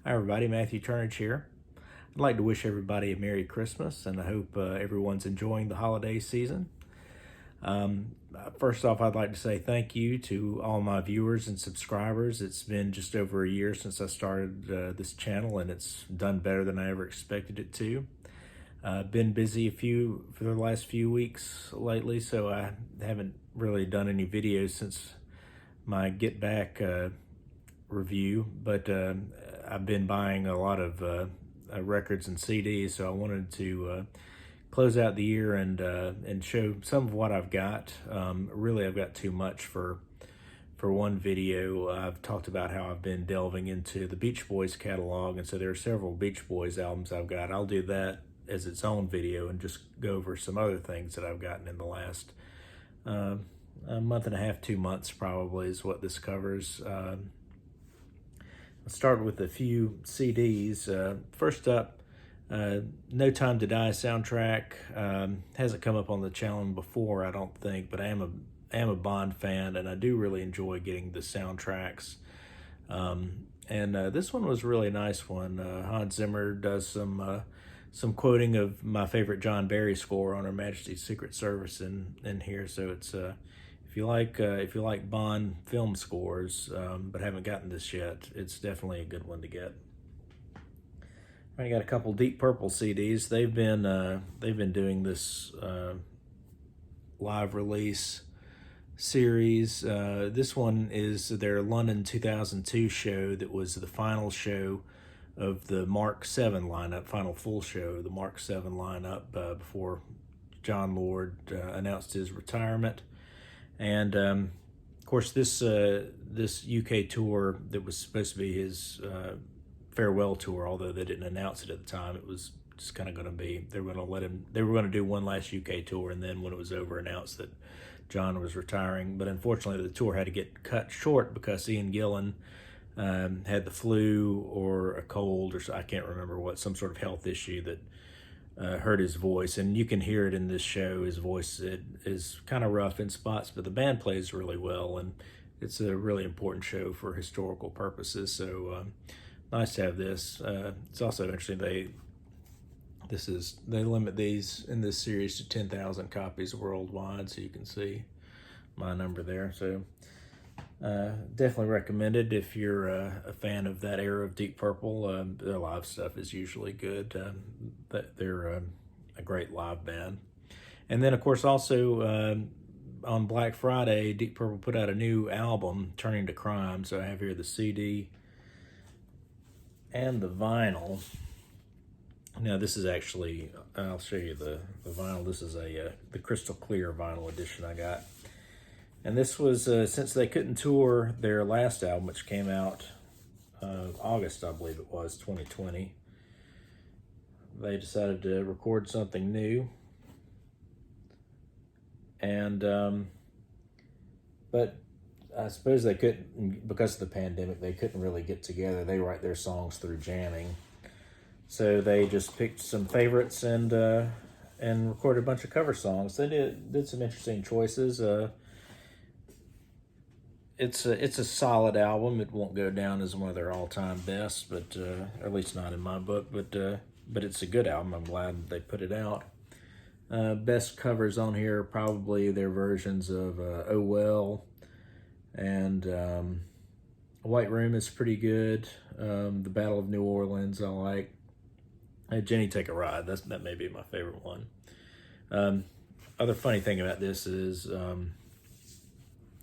Hi everybody, Matthew Turnage here. I'd like to wish everybody a Merry Christmas, and I hope everyone's enjoying the holiday season. First off, I'd like to say thank you to all my viewers and subscribers. It's been just over a year since I started this channel, and it's done better than I ever expected it to. Been busy for the last few weeks lately, so I haven't really done any videos since my Get Back review, but I've been buying a lot of records and CDs, so I wanted to close out the year and show some of what I've got. Really, I've got too much for one video. I've talked about how I've been delving into the Beach Boys catalog, and so there are several Beach Boys albums I've got. I'll do that as its own video and just go over some other things that I've gotten in the last a month and a half, 2 months probably is what this covers. Let's start with a few CDs. First up, No Time to Die soundtrack. Hasn't come up on the channel before, I don't think, but I am a Bond fan, and I do really enjoy getting the soundtracks. And this one was a really nice one. Hans Zimmer does some quoting of my favorite John Barry score on Her Majesty's Secret Service in here, so it's if you like Bond film scores, but haven't gotten this yet, it's definitely a good one to get. I got a couple Deep Purple CDs. They've been doing this live release series. This one is their London 2002 show that was the final show of the Mark 7 lineup, final full show of the Mark 7 lineup before John Lord announced his retirement. And of course, this UK tour that was supposed to be his farewell tour, although they didn't announce it at the time, it was just kind of going to be, they were going to do one last UK tour, and then when it was over, announce that John was retiring. But unfortunately, the tour had to get cut short because Ian Gillan had the flu or a cold, or I can't remember what, some sort of health issue that hurt his voice, and you can hear it in this show. His voice is kind of rough in spots, but the band plays really well, and it's a really important show for historical purposes. So nice to have this. It's also interesting they limit these in this series to 10,000 copies worldwide, so you can see my number there. So definitely recommended if you're a fan of that era of Deep Purple. Their live stuff is usually good. They're a great live band. And then, of course, also on Black Friday, Deep Purple put out a new album, Turning to Crime. So I have here the CD and the vinyl. Now, this is actually, I'll show you the vinyl. This is the crystal clear vinyl edition I got. And this was, since they couldn't tour their last album, which came out August, I believe it was, 2020, they decided to record something new. And, but I suppose they couldn't, because of the pandemic, they couldn't really get together. They write their songs through jamming. So they just picked some favorites and recorded a bunch of cover songs. They did some interesting choices. It's a solid album. It won't go down as one of their all-time bests, but at least not in my book. But it's a good album. I'm glad they put it out. Best covers on here are probably their versions of Oh Well, and White Room is pretty good. The Battle of New Orleans I like. Jenny Take a Ride. That may be my favorite one. Other funny thing about this is.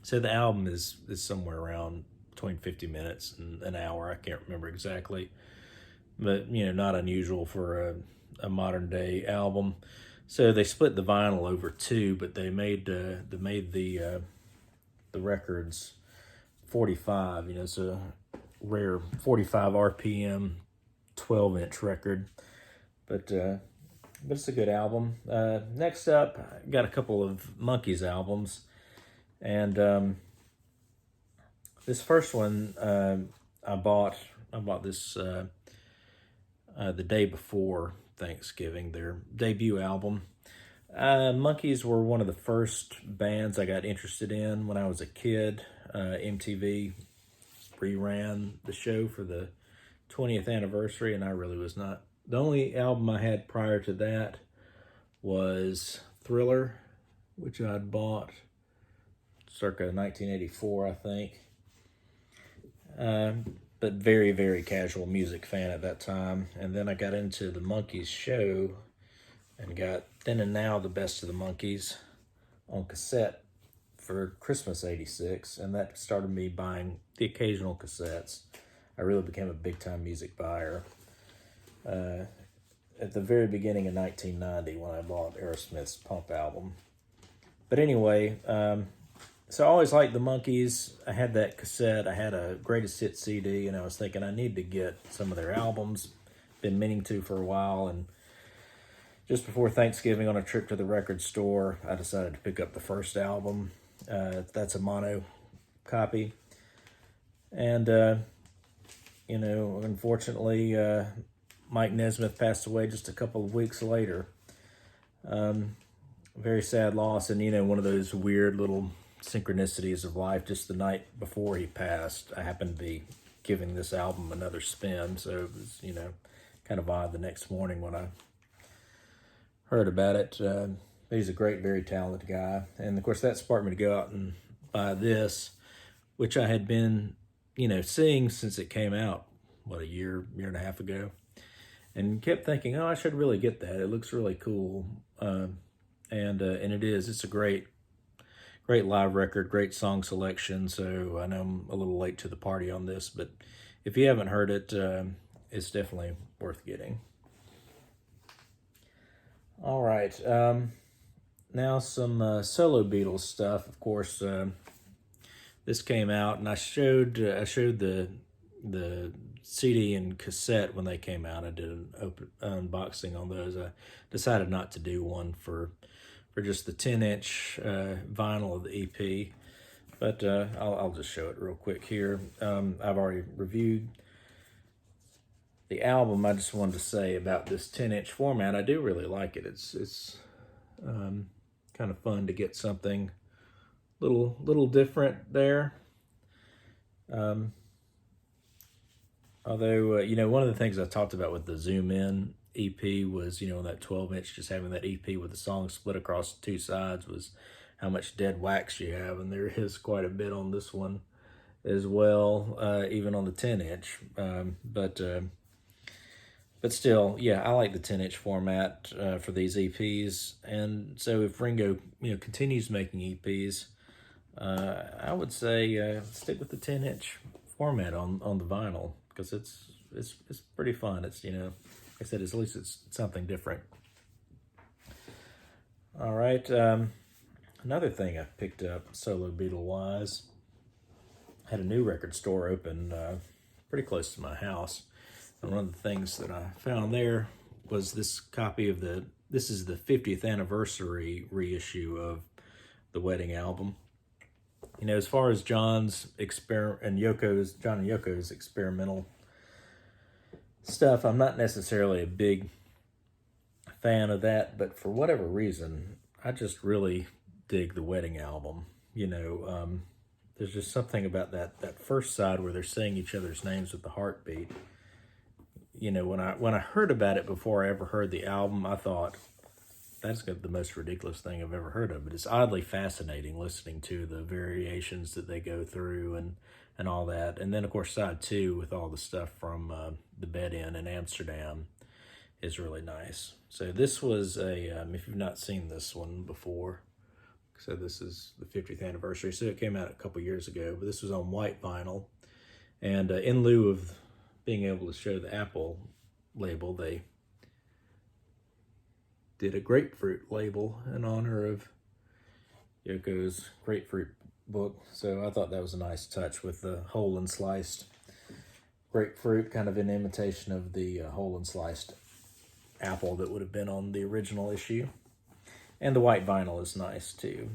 So the album is somewhere around between 50 minutes and an hour. I can't remember exactly, but not unusual for a modern day album. So they split the vinyl over two, but they made the records 45. It's a rare 45 RPM 12-inch record, but it's a good album. Next up, I got a couple of Monkees albums. And this first one I bought this the day before Thanksgiving, their debut album. Monkees were one of the first bands I got interested in when I was a kid. MTV reran the show for the 20th anniversary, and I really was not. The only album I had prior to that was Thriller, which I'd bought circa 1984, I think. But very, very casual music fan at that time. And then I got into the Monkees show and got Then and Now, the best of the Monkees on cassette for Christmas '86, and that started me buying the occasional cassettes. I really became a big-time music buyer at the very beginning of 1990 when I bought Aerosmith's Pump album. But anyway, so I always liked the Monkees. I had that cassette. I had a greatest hits CD, and I was thinking I need to get some of their albums. Been meaning to for a while, and just before Thanksgiving on a trip to the record store, I decided to pick up the first album. That's a mono copy. And, unfortunately, Mike Nesmith passed away just a couple of weeks later. Very sad loss, and, one of those weird little synchronicities of life. Just the night before he passed, I happened to be giving this album another spin, so it was, kind of odd the next morning when I heard about it. He's a great, very talented guy. And, of course, that sparked me to go out and buy this, which I had been, seeing since it came out, a year and a half ago. And kept thinking, I should really get that. It looks really cool. And it is. It's a great live record, great song selection. So I know I'm a little late to the party on this, but if you haven't heard it, it's definitely worth getting. All right, now some solo Beatles stuff. Of course, this came out, and I showed the CD and cassette when they came out. I did an unboxing on those. I decided not to do one for just the 10-inch vinyl of the EP, but I'll just show it real quick here. I've already reviewed the album. I just wanted to say about this 10-inch format, I do really like it. It's kind of fun to get something little different there. Although, one of the things I talked about with the Zoom In EP was, that 12-inch, just having that EP with the song split across two sides was how much dead wax you have, and there is quite a bit on this one as well, even on the 10-inch. But still, yeah, I like the 10-inch format for these EPs. And so if Ringo, continues making EPs, I would say stick with the 10-inch format on the vinyl, because it's pretty fun. It's, like I said, at least it's something different. All right, another thing I picked up solo Beatle-wise, had a new record store open pretty close to my house. And one of the things that I found there was this copy of this is the 50th anniversary reissue of the Wedding album. As far as John and Yoko's experimental stuff, I'm not necessarily a big fan of that, but for whatever reason, I just really dig the Wedding album. There's just something about that first side where they're saying each other's names with the heartbeat. When I heard about it before I ever heard the album, I thought, that's the most ridiculous thing I've ever heard of. But it's oddly fascinating listening to the variations that they go through and all that. And then, of course, side two with all the stuff from the bed-in in Amsterdam is really nice. So this was if you've not seen this one before, so this is the 50th anniversary. So it came out a couple years ago, but this was on white vinyl. And in lieu of being able to show the Apple label, they did a grapefruit label in honor of Yoko's grapefruit book. So I thought that was a nice touch with the whole and sliced grapefruit, kind of in imitation of the whole and sliced apple that would have been on the original issue. And the white vinyl is nice too,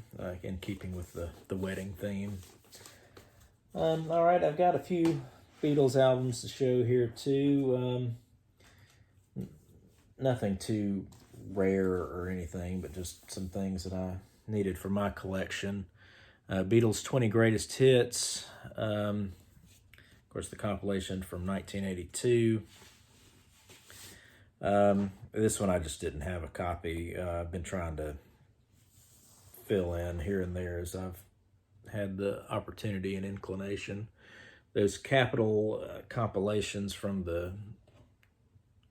in keeping with the wedding theme. All right, I've got a few Beatles albums to show here too. Nothing too rare or anything, but just some things that I needed for my collection. Beatles 20 Greatest Hits. Of course, the compilation from 1982. This one I just didn't have a copy. I've been trying to fill in here and there as I've had the opportunity and inclination. Those Capitol compilations from the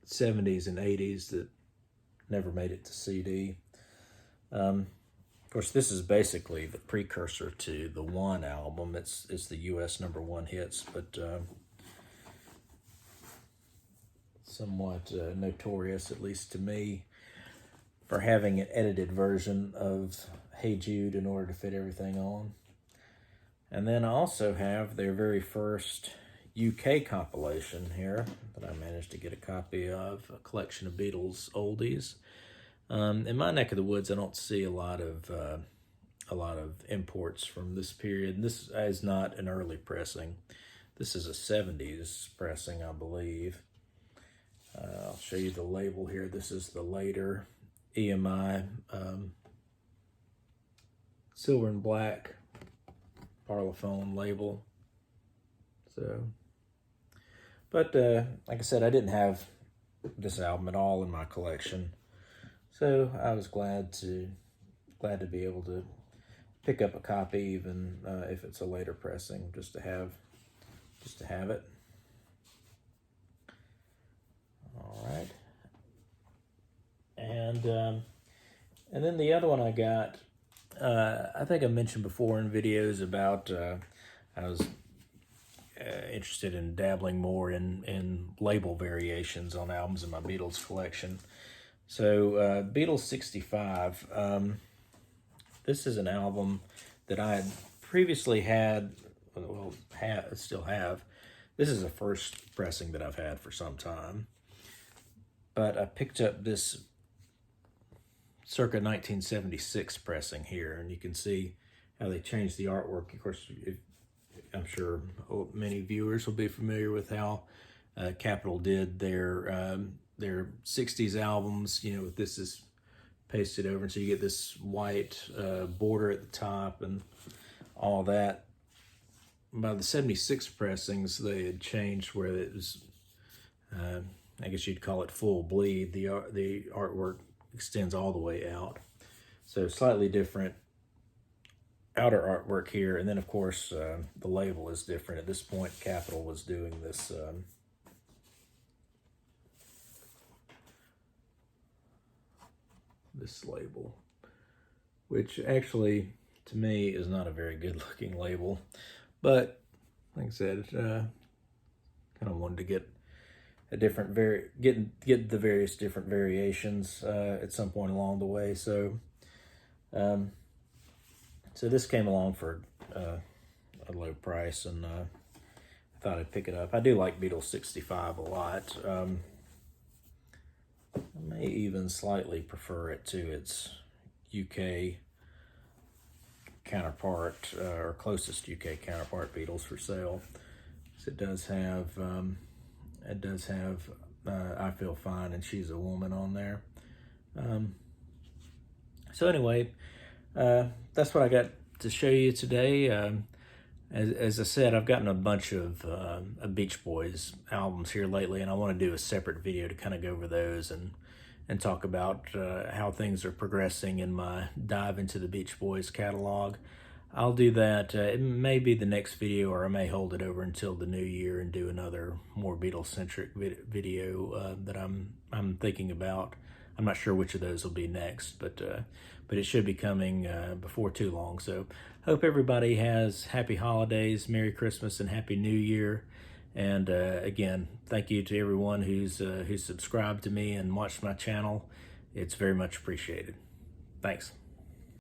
70s and 80s that never made it to CD. Of course, this is basically the precursor to the One album. It's the U.S. #1 hits, but somewhat notorious, at least to me, for having an edited version of Hey Jude in order to fit everything on. And then I also have their very first UK compilation here that I managed to get a copy of, a collection of Beatles oldies. In my neck of the woods, I don't see a lot of imports from this period. This is not an early pressing. This is a 70s pressing, I believe. I'll show you the label here. This is the later EMI silver and black Parlophone label. So, but like I said, I didn't have this album at all in my collection, so I was glad to be able to pick up a copy, even if it's a later pressing, just to have it. All right, and then the other one I got. I think I mentioned before in videos about I was interested in dabbling more in label variations on albums in my Beatles collection. So Beatles 65, this is an album that I had previously had, still have. This is the first pressing that I've had for some time. But I picked up this circa 1976 pressing here, and you can see how they changed the artwork. Of course, I'm sure many viewers will be familiar with how Capitol did their 60s albums. You know, this is pasted over, and so you get this white border at the top and all that. By the 76 pressings, they had changed where it was, I guess you'd call it full bleed. The artwork extends all the way out. So slightly different outer artwork here. And then, of course, the label is different. At this point, Capitol was doing this this label, which actually, to me, is not a very good-looking label. But, like I said, kind of wanted to get a different get the various different variations at some point along the way. So so this came along for a low price, and I thought I'd pick it up. I do like Beatles 65 a lot. I may even slightly prefer it to its UK counterpart, or closest UK counterpart, Beatles for Sale. So it does have I Feel Fine and She's a Woman on there. So anyway, that's what I got to show you today. As I said, I've gotten a bunch of Beach Boys albums here lately, and I want to do a separate video to kind of go over those and talk about how things are progressing in my dive into the Beach Boys catalog. I'll do that. It may be the next video, or I may hold it over until the new year and do another more Beatles-centric video that I'm thinking about. I'm not sure which of those will be next, but it should be coming before too long. So hope everybody has happy holidays, Merry Christmas, and Happy New Year. And again, thank you to everyone who's subscribed to me and watched my channel. It's very much appreciated. Thanks.